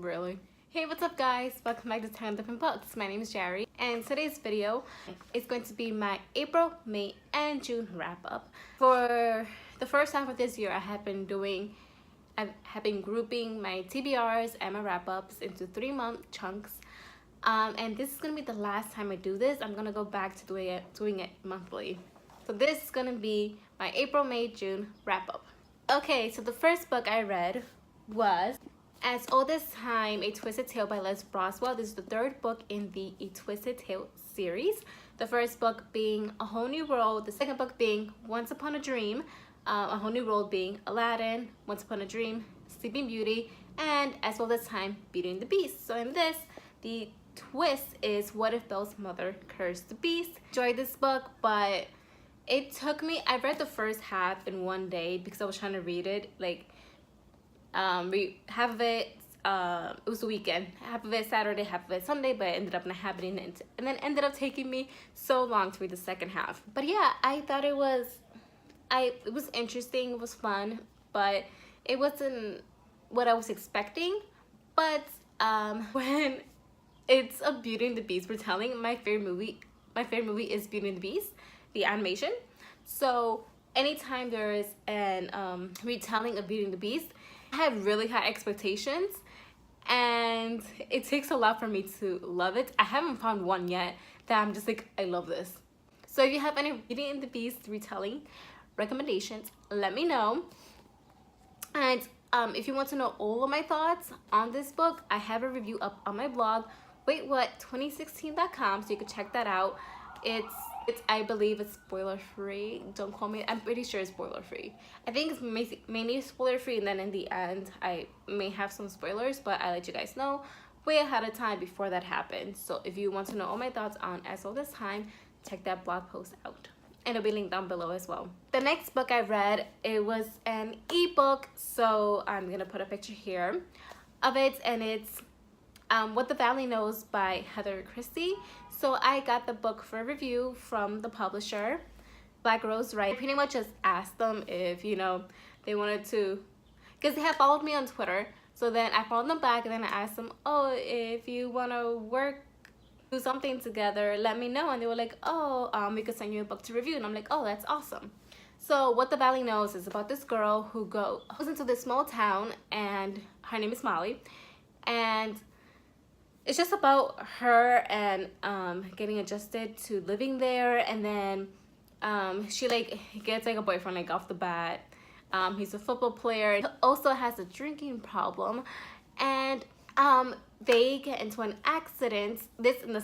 Really? Hey, what's up guys? Welcome back to Tangled Books. My name is Yari, and today's video is going to be my April, May, and June wrap up. For the first half of this year, I have been grouping my TBRs and my wrap ups into 3-month chunks. And this is gonna be the last time I do this. I'm gonna go back to doing it monthly. So this is gonna be my April, May, June wrap up. Okay, so the first book I read was As Old as Time, A Twisted Tale by Les Broswell. This is the third book in the A Twisted Tale series. The first book being A Whole New World, the second book being Once Upon a Dream, A Whole New World being Aladdin, Once Upon a Dream, Sleeping Beauty, and As Old as Time, Beauty and the Beast. So in this, the twist is what if Belle's mother cursed the beast. Enjoyed this book, but it took me, I read the first half in one day because I was trying to read it, like half of it, it was the weekend, half of it Saturday, half of it Sunday, but it ended up not happening, and then ended up taking me so long to read the second half. But yeah, I thought it was interesting, it was fun, but it wasn't what I was expecting. But when it's a Beauty and the Beast retelling, my favorite movie is Beauty and the Beast, the animation. So anytime there is an retelling of Beauty and the Beast, I have really high expectations, and it takes a lot for me to love it. I haven't found one yet that I'm just like, I love this. So if you have any Beauty and the Beast retelling recommendations, let me know. And if you want to know all of my thoughts on this book, I have a review up on my blog, waitwhat2016.com, so you can check that out. It's I believe it's spoiler free. Don't call me, I'm pretty sure it's spoiler free. I think it's mainly spoiler free, and then in the end I may have some spoilers, but I let you guys know way ahead of time before that happens. So if you want to know all my thoughts on As Old as Time, check that blog post out, and it'll be linked down below as well. The next book I read, it was an ebook, so I'm gonna put a picture here of it, and it's What the Valley Knows by Heather Christie. So I got the book for review from the publisher, Black Rose Wright. I pretty much just asked them if, you know, they wanted to, because they have followed me on Twitter. So then I followed them back, and then I asked them, oh, if you want to do something together, let me know. And they were like, oh, we could send you a book to review. And I'm like, oh, that's awesome. So What the Valley Knows is about this girl who goes into this small town, and her name is Molly. And it's just about her and getting adjusted to living there, and then she gets a boyfriend off the bat. He's a football player. He also has a drinking problem, and they get into an accident. This in the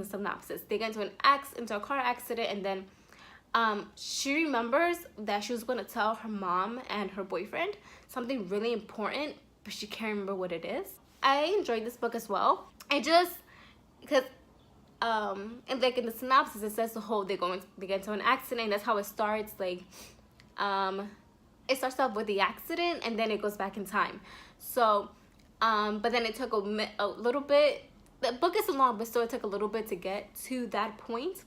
synopsis. They get into a car accident, and then she remembers that she was going to tell her mom and her boyfriend something really important, but she can't remember what it is. I enjoyed this book as well. Because and in the synopsis it says they get into an accident. That's how it starts. It starts off with the accident, and then it goes back in time. So but then it took a little bit. The book isn't long, but still it took a little bit to get to that point.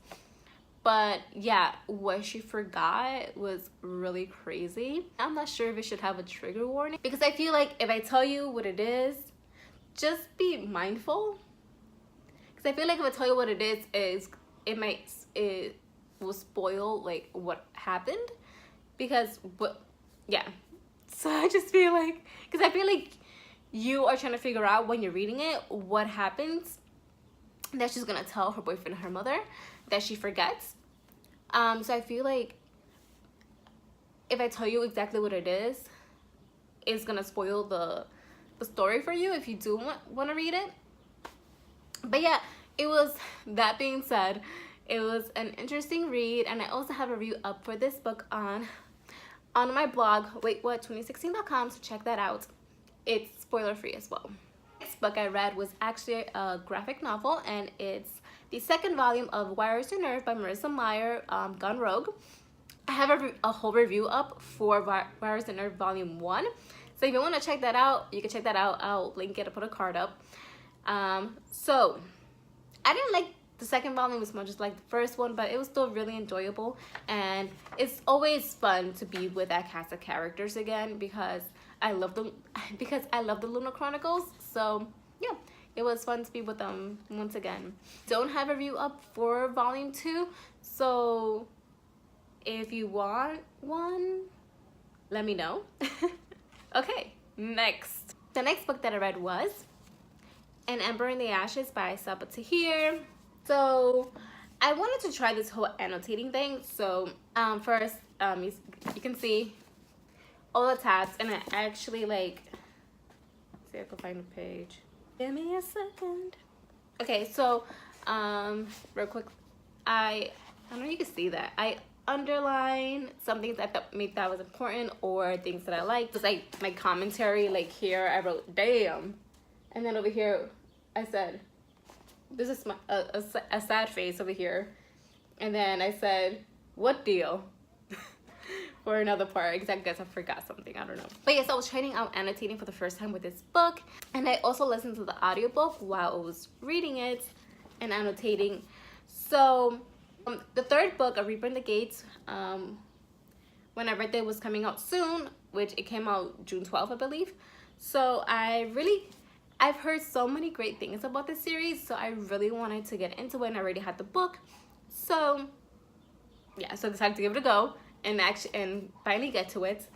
But yeah, what she forgot was really crazy. I'm not sure if it should have a trigger warning, because I feel like if I tell you what it is, just be mindful, because I feel like if I tell you what it is, it will spoil what happened, yeah. So I just feel like, because I feel like you are trying to figure out when you're reading it what happens that she's gonna tell her boyfriend and her mother that she forgets. So I feel like if I tell you exactly what it is, it's gonna spoil the story for you if you do want to read it. But yeah, that being said, it was an interesting read, and I also have a review up for this book on my blog, waitwhat2016.com, so check that out. It's spoiler free as well. The next book I read was actually a graphic novel, and it's the second volume of Wires to Nerve by Marissa Meyer, Gone Rogue. I have a whole review up for Wires to Nerve Volume 1. So if you want to check that out, you can check that out. I'll link it, I'll put a card up. So I didn't like the second volume as much as the first one, but it was still really enjoyable, and it's always fun to be with that cast of characters again, because I love them because I love the Lunar Chronicles. So yeah, it was fun to be with them once again. Don't have a review up for volume 2, so if you want one, let me know. Okay, next. The next book that I read was An Ember in the Ashes by Sabaa Tahir. So I wanted to try this whole annotating thing. So first, you can see all the tabs, and I actually like, see if I can find the page. Give me a second. Okay, so real quick, I don't know if you can see that. I underline some things that that was important, or things that I liked. Just like my commentary, like here I wrote damn, and then over here I said this is my a sad face over here, and then I said what deal for another part, because I guess I forgot something, I don't know. But yes, I was trying out annotating for the first time with this book, and I also listened to the audiobook while I was reading it and annotating. So the third book, A Reaper in the Gates, when I read that it was coming out soon, which it came out June 12th, I believe. So I've heard so many great things about this series, so I really wanted to get into it, and I already had the book. So yeah, so I decided to give it a go and finally get to it.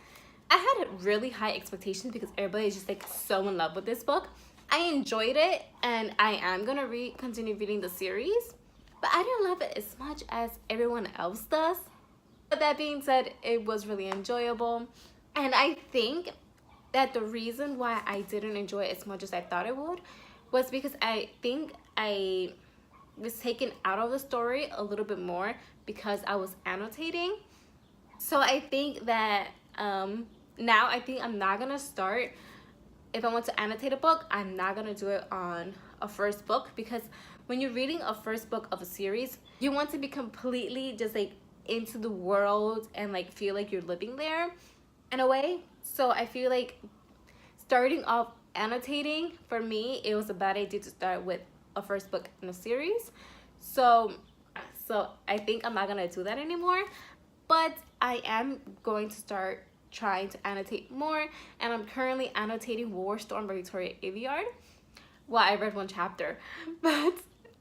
I had really high expectations because everybody is just like so in love with this book. I enjoyed it, and I am gonna continue reading the series, but I didn't love it as much as everyone else does. But that being said, it was really enjoyable, and I think that the reason why I didn't enjoy it as much as I thought it would was because I think I was taken out of the story a little bit more because I was annotating. So I think that now I think I'm not gonna start, if I want to annotate a book, I'm not gonna do it on a first book, because when you're reading a first book of a series, you want to be completely just like into the world and like feel like you're living there in a way. So I feel like starting off annotating, for me, it was a bad idea to start with a first book in a series. So I think I'm not gonna do that anymore, but I am going to start trying to annotate more, and I'm currently annotating War Storm by Victoria Aveyard. Well, I read one chapter, but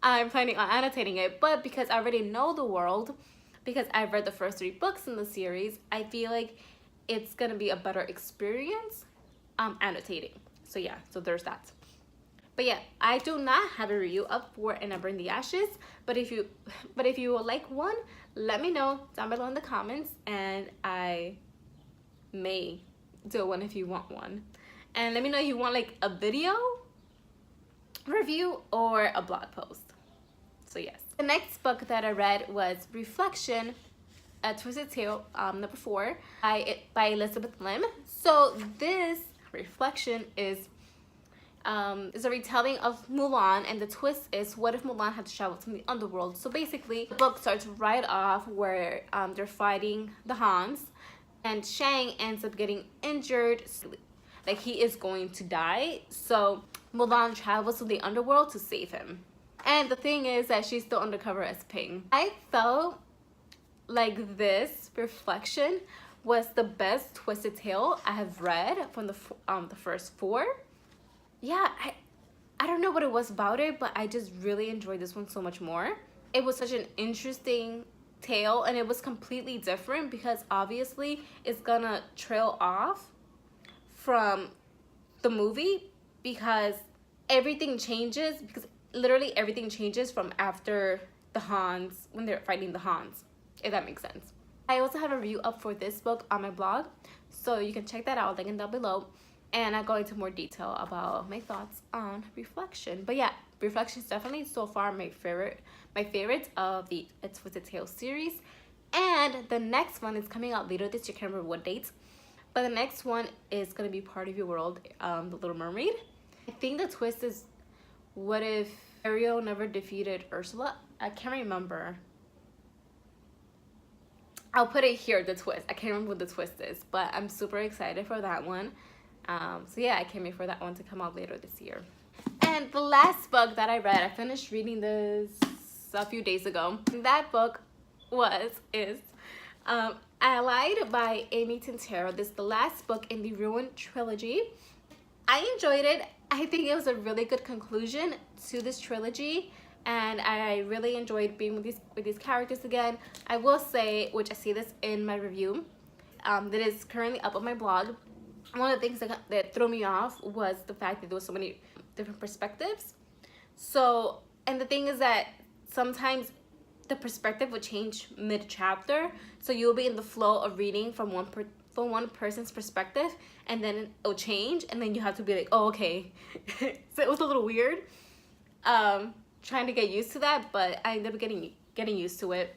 I'm planning on annotating it. But because I already know the world, because I've read the first 3 books in the series, I feel like it's gonna be a better experience annotating. So yeah, so there's that. But yeah, I do not have a review up for An Ember in the Ashes, but if you would like one, let me know down below in the comments, and I may do one if you want one. And let me know if you want like a video review or a blog post. So yes. The next book that I read was Reflection, A Twisted Tale, number 4 by Elizabeth Lim. So this Reflection is a retelling of Mulan, and the twist is, what if Mulan had to travel to the underworld? So basically, the book starts right off where they're fighting the Hans, and Shang ends up getting injured, like he is going to die. So Mulan travels to the underworld to save him. And the thing is that she's still undercover as Ping. I felt like this Reflection was the best twisted tale I have read from the first 4. Yeah, I don't know what it was about it, but I just really enjoyed this one so much more. It was such an interesting tale, and it was completely different because obviously it's gonna trail off from the movie, because everything changes, because literally everything changes from after the Hans, when they're fighting the Hans, if that makes sense. I also have a review up for this book on my blog, so you can check that out, link down below. And I go into more detail about my thoughts on Reflection. But yeah, Reflection is definitely so far my favorite of the A Twisted Tale series. And the next one is coming out later this year. I can't remember what date, but the next one is gonna be Part of Your World, The Little Mermaid. I think the twist is, what if Ariel never defeated Ursula? I can't remember. I'll put it here, the twist. I can't remember what the twist is, but I'm super excited for that one. So yeah, I came here for that one to come out later this year. And the last book that I read, I finished reading this a few days ago. That book is Allied by Amy Tintero. This is the last book in the Ruined trilogy. I enjoyed it. I think it was a really good conclusion to this trilogy, and I really enjoyed being with these characters again. I will say, which I see this in my review, that is currently up on my blog. One of the things that threw me off was the fact that there was so many different perspectives. So, and the thing is that sometimes the perspective will change mid-chapter, so you'll be in the flow of reading from one person's perspective, and then it'll change, and then you have to be like, oh, okay. So it was a little weird, trying to get used to that, but I ended up getting used to it.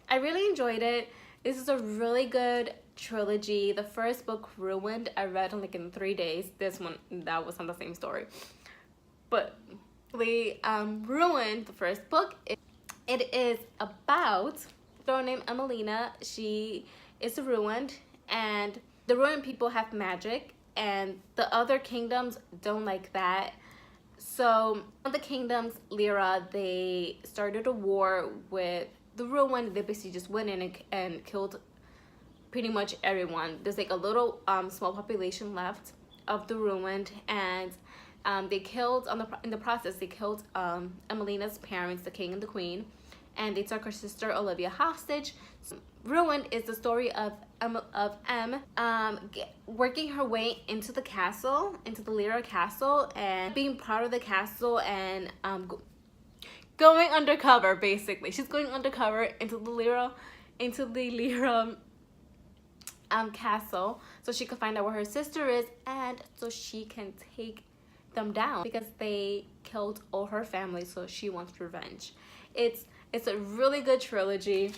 I really enjoyed it. This is a really good trilogy. The first book, Ruined, I read in 3 days. This one, that was on the same story, but Ruined, the first book, it is about a girl named Emelina. She is ruined, and the ruined people have magic, and the other kingdoms don't like that. So one of the kingdoms, Lyra, they started a war with the ruined. They basically just went in and killed pretty much everyone. There's like a little small population left of the ruined, and they killed in the process. They killed Emelina's parents, the king and the queen, and they took her sister Olivia hostage. Ruined is the story of Em working her way into the castle, into the Lyra castle, and being part of the castle, and going undercover. Basically, she's going undercover into the Lyra castle, so she can find out where her sister is, and so she can take them down because they killed all her family. So she wants revenge. It's a really good trilogy,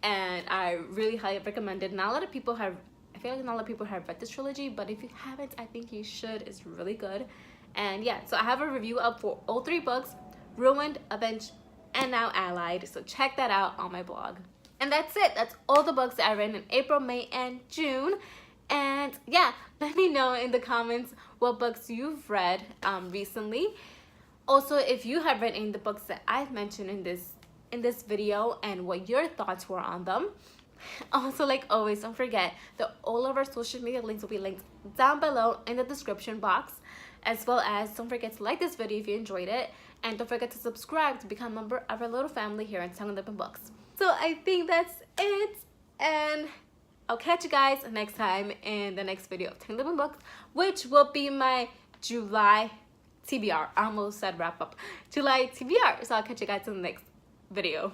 and I really highly recommend it. Not a lot of people have, I feel like not a lot of people have read this trilogy, but if you haven't, I think you should. It's really good. And yeah, so I have a review up for all 3 books, Ruined, Avenged, and now Allied. So check that out on my blog. And that's it. That's all the books that I read in April, May, and June. And yeah, let me know in the comments what books you've read recently. Also, if you have read any of the books that I've mentioned in this video and what your thoughts were on them. Also, like always, don't forget that all of our social media links will be linked down below in the description box, as well as don't forget to like this video if you enjoyed it, and don't forget to subscribe to become a member of our little family here at Tangled Books. So I think that's it, and I'll catch you guys next time in the next video of Tangled Books, which will be my July TBR. I almost said wrap up. July TBR. So I'll catch you guys in the next video.